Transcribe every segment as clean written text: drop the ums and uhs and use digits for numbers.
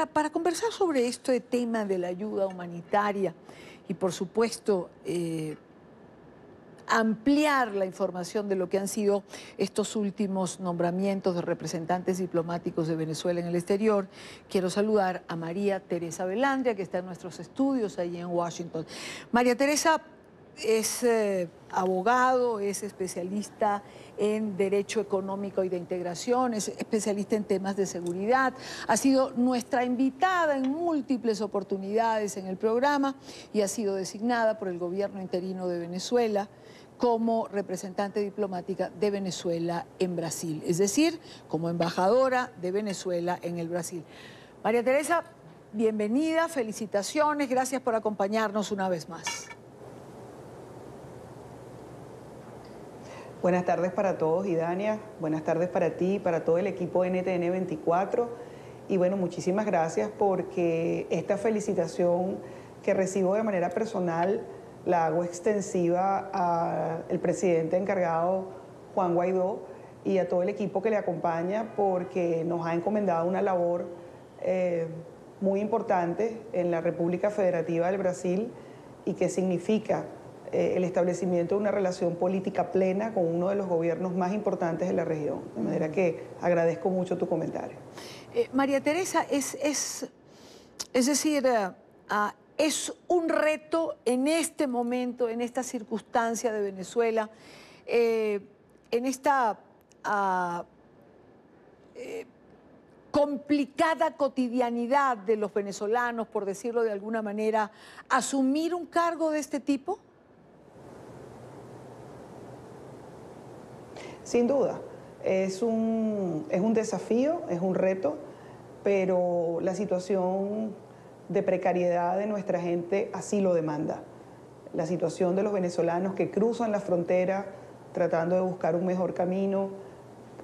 para conversar sobre este tema de la ayuda humanitaria y, por supuesto, ampliar la información de lo que han sido estos últimos nombramientos de representantes diplomáticos de Venezuela en el exterior, quiero saludar a María Teresa Velandria, que está en nuestros estudios allí en Washington. María Teresa es abogado, es especialista en Derecho Económico y de Integración, es especialista en temas de seguridad, ha sido nuestra invitada en múltiples oportunidades en el programa y ha sido designada por el gobierno interino de Venezuela como representante diplomática de Venezuela en Brasil, es decir, como embajadora de Venezuela en el Brasil. María Teresa, bienvenida, felicitaciones, gracias por acompañarnos una vez más. Buenas tardes para todos, Idania. Buenas tardes para ti, para todo el equipo NTN 24. Y bueno, muchísimas gracias porque esta felicitación que recibo de manera personal la hago extensiva al presidente encargado, Juan Guaidó, y a todo el equipo que le acompaña porque nos ha encomendado una labor muy importante en la República Federativa del Brasil y que significa el establecimiento de una relación política plena con uno de los gobiernos más importantes de la región. De manera que agradezco mucho tu comentario. María Teresa, es decir, es un reto en este momento, en esta circunstancia de Venezuela, en esta complicada cotidianidad de los venezolanos, por decirlo de alguna manera, asumir un cargo de este tipo? Sin duda, es un desafío, es un reto, pero la situación de precariedad de nuestra gente así lo demanda. La situación de los venezolanos que cruzan la frontera tratando de buscar un mejor camino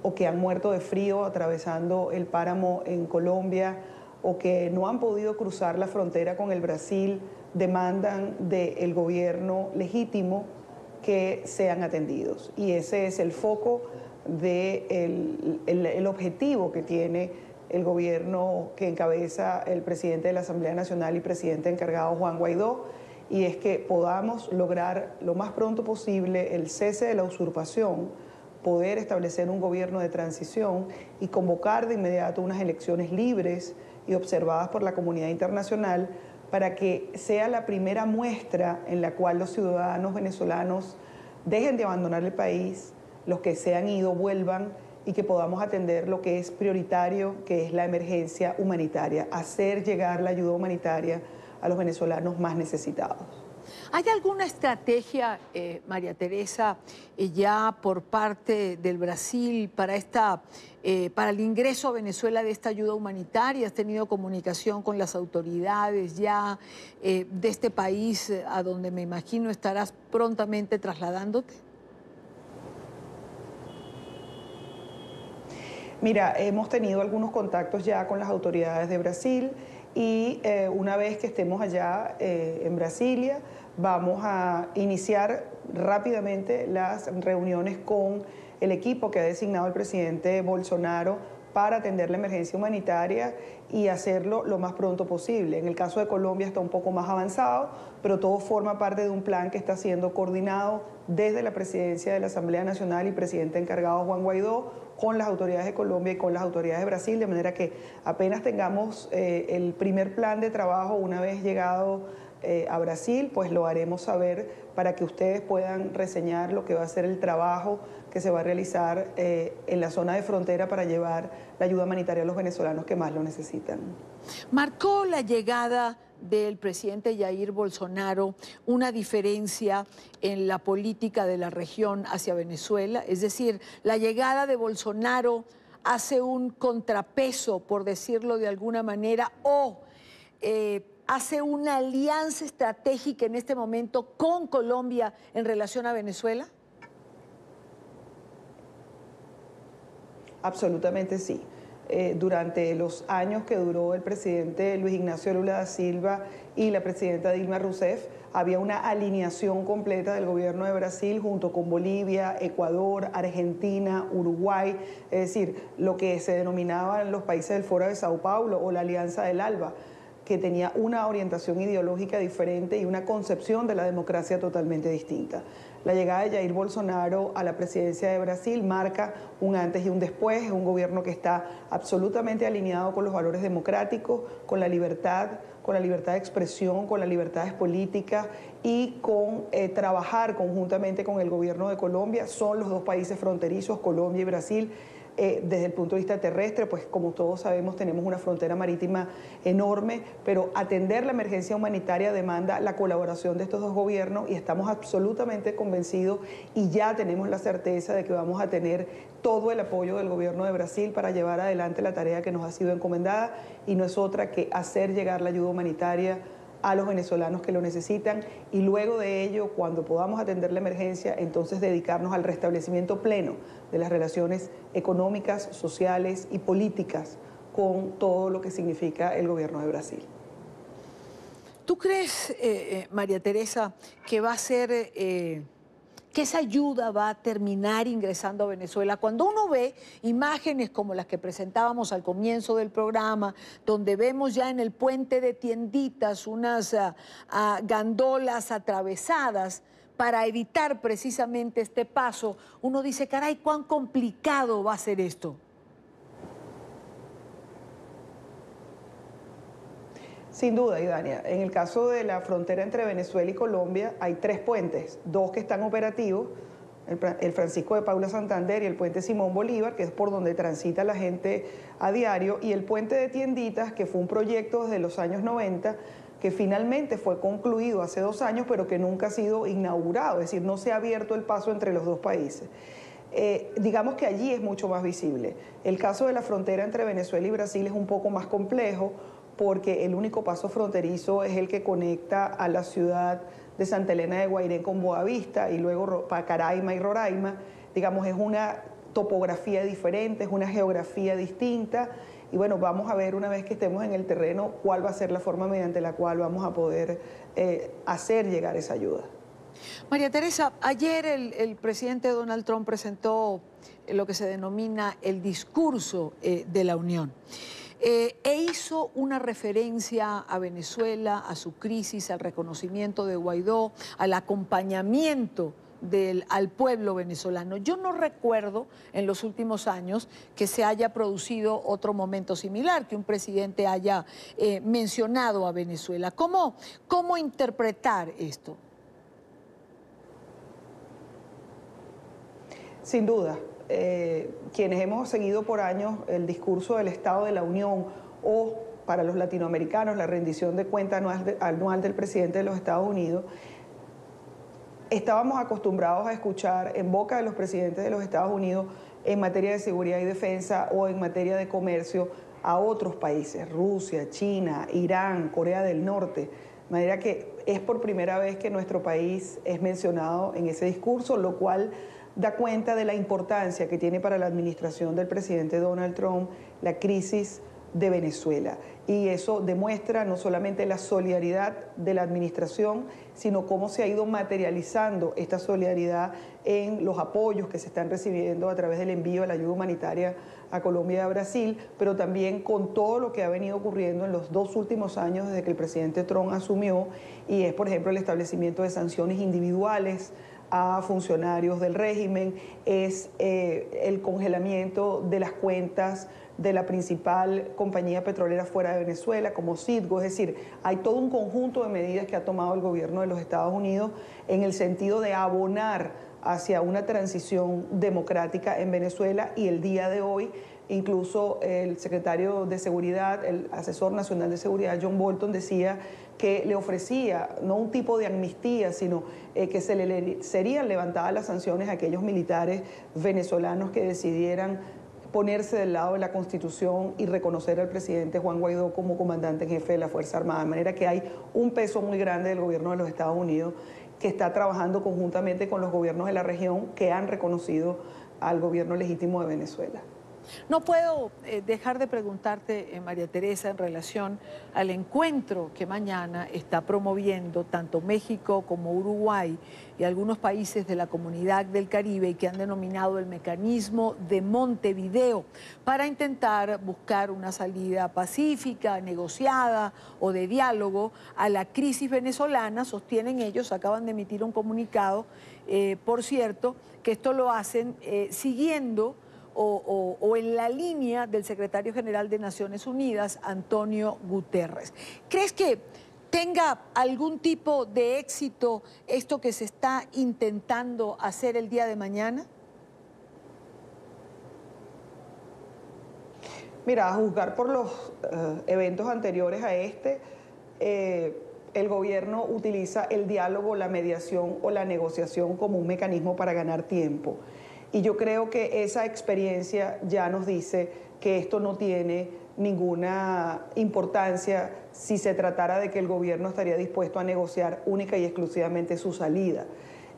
o que han muerto de frío atravesando el páramo en Colombia o que no han podido cruzar la frontera con el Brasil, demandan del gobierno legítimo que sean atendidos. Y ese es el foco del objetivo que tiene el gobierno que encabeza el presidente de la Asamblea Nacional y presidente encargado Juan Guaidó, y es que podamos lograr lo más pronto posible el cese de la usurpación, poder establecer un gobierno de transición y convocar de inmediato unas elecciones libres y observadas por la comunidad internacional para que sea la primera muestra en la cual los ciudadanos venezolanos dejen de abandonar el país, los que se han ido vuelvan y que podamos atender lo que es prioritario, que es la emergencia humanitaria, hacer llegar la ayuda humanitaria a los venezolanos más necesitados. ¿Hay alguna estrategia, María Teresa, ya por parte del Brasil para el ingreso a Venezuela de esta ayuda humanitaria? ¿Has tenido comunicación con las autoridades ya de este país a donde me imagino estarás prontamente trasladándote? Mira, hemos tenido algunos contactos ya con las autoridades de Brasil y una vez que estemos allá en Brasilia, vamos a iniciar rápidamente las reuniones con el equipo que ha designado el presidente Bolsonaro para atender la emergencia humanitaria y hacerlo lo más pronto posible. En el caso de Colombia está un poco más avanzado, pero todo forma parte de un plan que está siendo coordinado desde la presidencia de la Asamblea Nacional y presidente encargado Juan Guaidó con las autoridades de Colombia y con las autoridades de Brasil, de manera que apenas tengamos el primer plan de trabajo una vez llegado a Brasil, pues lo haremos saber para que ustedes puedan reseñar lo que va a ser el trabajo que se va a realizar en la zona de frontera para llevar la ayuda humanitaria a los venezolanos que más lo necesitan. ¿Marcó la llegada del presidente Jair Bolsonaro una diferencia en la política de la región hacia Venezuela? Es decir, ¿la llegada de Bolsonaro hace un contrapeso, por decirlo de alguna manera, o hace una alianza estratégica en este momento con Colombia en relación a Venezuela? Absolutamente sí. durante los años que duró el presidente Luis Ignacio Lula da Silva y la presidenta Dilma Rousseff, había una alineación completa del gobierno de Brasil junto con Bolivia, Ecuador, Argentina, Uruguay, es decir, lo que se denominaban los países del Foro de Sao Paulo o la Alianza del ALBA, que tenía una orientación ideológica diferente y una concepción de la democracia totalmente distinta. La llegada de Jair Bolsonaro a la presidencia de Brasil marca un antes y un después, es un gobierno que está absolutamente alineado con los valores democráticos, con la libertad de expresión, con las libertades políticas y con trabajar conjuntamente con el gobierno de Colombia. Son los dos países fronterizos, Colombia y Brasil. Desde el punto de vista terrestre, pues como todos sabemos tenemos una frontera marítima enorme, pero atender la emergencia humanitaria demanda la colaboración de estos dos gobiernos y estamos absolutamente convencidos y ya tenemos la certeza de que vamos a tener todo el apoyo del gobierno de Brasil para llevar adelante la tarea que nos ha sido encomendada y no es otra que hacer llegar la ayuda humanitaria a los venezolanos que lo necesitan y luego de ello, cuando podamos atender la emergencia, entonces dedicarnos al restablecimiento pleno de las relaciones económicas, sociales y políticas con todo lo que significa el gobierno de Brasil. ¿Tú crees, María Teresa, que va a ser... que esa ayuda va a terminar ingresando a Venezuela? Cuando uno ve imágenes como las que presentábamos al comienzo del programa, donde vemos ya en el puente de Tienditas unas gandolas atravesadas para evitar precisamente este paso, uno dice, caray, ¿cuán complicado va a ser esto? Sin duda, Idania. En el caso de la frontera entre Venezuela y Colombia hay 3 puentes, 2 que están operativos, el Francisco de Paula Santander y el puente Simón Bolívar, que es por donde transita la gente a diario, y el puente de Tienditas, que fue un proyecto desde los años 90, que finalmente fue concluido hace 2 años, pero que nunca ha sido inaugurado, es decir, no se ha abierto el paso entre los 2 países. Digamos que allí es mucho más visible. El caso de la frontera entre Venezuela y Brasil es un poco más complejo, porque el único paso fronterizo es el que conecta a la ciudad de Santa Elena de Guairén con Boavista y luego Pacaraima y Roraima. Digamos, es una topografía diferente, es una geografía distinta y bueno, vamos a ver una vez que estemos en el terreno cuál va a ser la forma mediante la cual vamos a poder hacer llegar esa ayuda. María Teresa, ayer el presidente Donald Trump presentó lo que se denomina el discurso de la Unión. E hizo una referencia a Venezuela, a su crisis, al reconocimiento de Guaidó, al acompañamiento al pueblo venezolano. Yo no recuerdo en los últimos años que se haya producido otro momento similar, que un presidente haya mencionado a Venezuela. ¿Cómo interpretar esto? Sin duda. Quienes hemos seguido por años el discurso del Estado de la Unión o para los latinoamericanos la rendición de cuenta anual del presidente de los Estados Unidos, estábamos acostumbrados a escuchar en boca de los presidentes de los Estados Unidos en materia de seguridad y defensa o en materia de comercio a otros países, Rusia, China, Irán, Corea del Norte. De manera que es por primera vez que nuestro país es mencionado en ese discurso, lo cual da cuenta de la importancia que tiene para la administración del presidente Donald Trump la crisis de Venezuela. Y eso demuestra no solamente la solidaridad de la administración, sino cómo se ha ido materializando esta solidaridad en los apoyos que se están recibiendo a través del envío de la ayuda humanitaria a Colombia y a Brasil, pero también con todo lo que ha venido ocurriendo en los 2 últimos años desde que el presidente Trump asumió, y es, por ejemplo, el establecimiento de sanciones individuales a funcionarios del régimen, es el congelamiento de las cuentas de la principal compañía petrolera fuera de Venezuela, como Citgo. Es decir, hay todo un conjunto de medidas que ha tomado el gobierno de los Estados Unidos en el sentido de abonar hacia una transición democrática en Venezuela, y el día de hoy incluso el secretario de Seguridad, el asesor nacional de seguridad, John Bolton, decía que le ofrecía no un tipo de amnistía, sino que serían levantadas las sanciones a aquellos militares venezolanos que decidieran ponerse del lado de la Constitución y reconocer al presidente Juan Guaidó como comandante en jefe de la Fuerza Armada. De manera que hay un peso muy grande del gobierno de los Estados Unidos que está trabajando conjuntamente con los gobiernos de la región que han reconocido al gobierno legítimo de Venezuela. No puedo dejar de preguntarte, María Teresa, en relación al encuentro que mañana está promoviendo tanto México como Uruguay y algunos países de la Comunidad del Caribe, y que han denominado el mecanismo de Montevideo, para intentar buscar una salida pacífica, negociada o de diálogo a la crisis venezolana. Sostienen ellos, acaban de emitir un comunicado, por cierto, que esto lo hacen siguiendo o en la línea del secretario general de Naciones Unidas, Antonio Guterres. ¿Crees que tenga algún tipo de éxito esto que se está intentando hacer el día de mañana? Mira, a juzgar por los eventos anteriores a este, el gobierno utiliza el diálogo, la mediación o la negociación como un mecanismo para ganar tiempo. Y yo creo que esa experiencia ya nos dice que esto no tiene ninguna importancia si se tratara de que el gobierno estaría dispuesto a negociar única y exclusivamente su salida.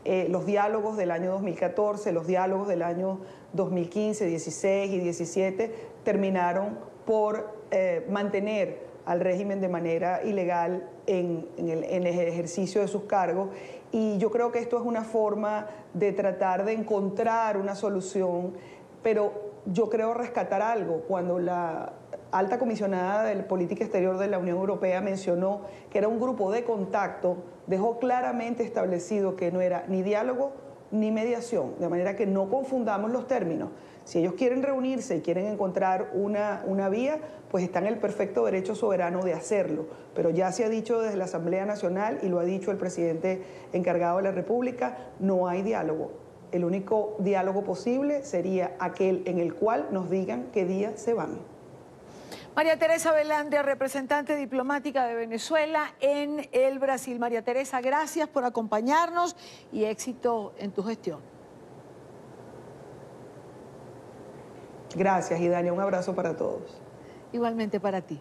Los diálogos del año 2014, los diálogos del año 2015, 16 y 17 terminaron por mantener al régimen de manera ilegal en el ejercicio de sus cargos, y yo creo que esto es una forma de tratar de encontrar una solución, pero yo creo rescatar algo. Cuando la alta comisionada de Política Exterior de la Unión Europea mencionó que era un grupo de contacto, dejó claramente establecido que no era ni diálogo ni mediación, de manera que no confundamos los términos. Si ellos quieren reunirse y quieren encontrar una vía, pues están en el perfecto derecho soberano de hacerlo. Pero ya se ha dicho desde la Asamblea Nacional, y lo ha dicho el presidente encargado de la República, no hay diálogo. El único diálogo posible sería aquel en el cual nos digan qué día se van. María Teresa Velandria, representante diplomática de Venezuela en el Brasil. María Teresa, gracias por acompañarnos y éxito en tu gestión. Gracias, Idania. Un abrazo para todos. Igualmente para ti.